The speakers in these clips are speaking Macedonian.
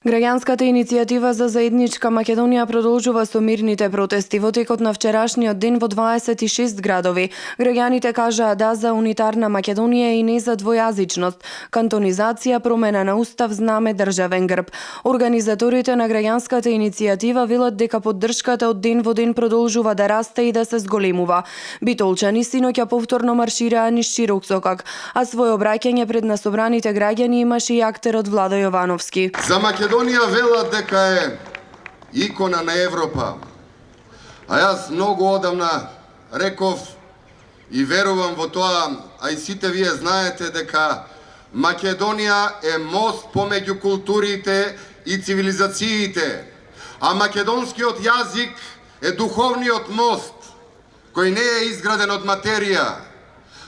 Граѓанската иницијатива за заедничка Македонија продолжува со мирните протести во текот на вчерашниот ден во 26 градови. Граѓаните кажаа да за унитарна Македонија и не за двојазичност, кантонизација, промена на устав, знаме, државен грб. Организаторите на граѓанската иницијатива велат дека поддршката од ден во ден продолжува да расте и да се зголемува. Битолчани синоќа повторно маршираа низ широк сокак, а свој обраќање пред насобраните граѓани имаше и актерот Владо Јовановски. За Македонија велат дека е икона на Европа. А јас многу одамна реков и верувам во тоа, а и сите вие знаете дека Македонија е мост помеѓу културите и цивилизациите. А македонскиот јазик е духовниот мост, кој не е изграден од материја,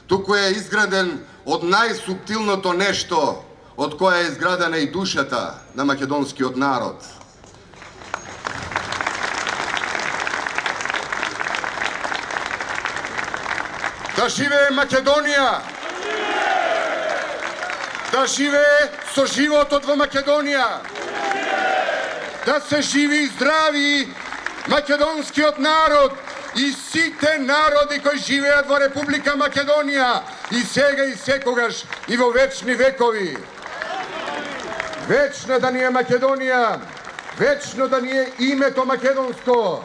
туку е изграден од најсуптилното нешто, од која е изградена и душата на македонскиот народ. Да живее Македонија! Да живее со животот во Македонија! Да се живи и здрави македонскиот народ и сите народи кои живеат во Република Македонија и сега и секогаш и во вечни векови. Вечна да ни е Македонија, вечно да ни е името македонско,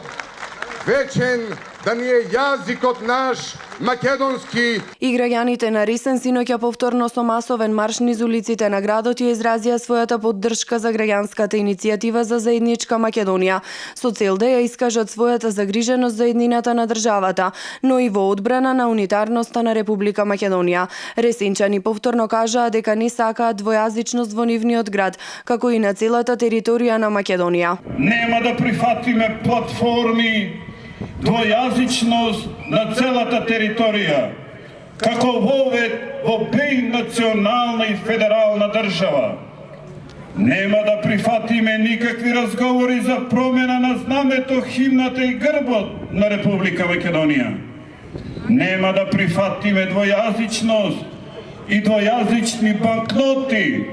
вечен да ни е јазикот наш македонски. И граѓаните на Ресен синоќа повторно со масовен марш низ улиците на градот ја изразија својата поддршка за граѓанската иницијатива за заедничка Македонија, со цел да ја искажат својата загриженост за еднината на државата, но и во одбрана на унитарноста на Република Македонија. Ресенчани повторно кажаа дека не сакаат двојазичност во нивниот град, како и на целата територија на Македонија. Нема да прифатиме платформи двојазичност на целата територија, како во национална и федерална држава. Нема да прифатиме никакви разговори за промена на знамето, химната и грбот на Република Македонија. Нема да прифатиме двојазичност и двојазични банкноти.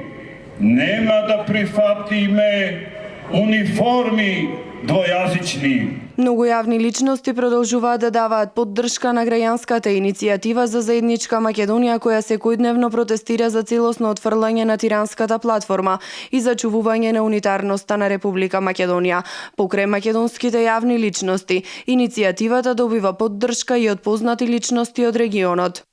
Нема да прифатиме униформи двојазични. Многу јавни личности продолжуваат да даваат поддршка на граѓанската иницијатива за заедничка Македонија, која секојдневно протестира за целосно отфрлање на тиранската платформа и зачувување на унитарноста на Република Македонија. Покрај македонските јавни личности, иницијативата добива поддршка и од познати личности од регионот.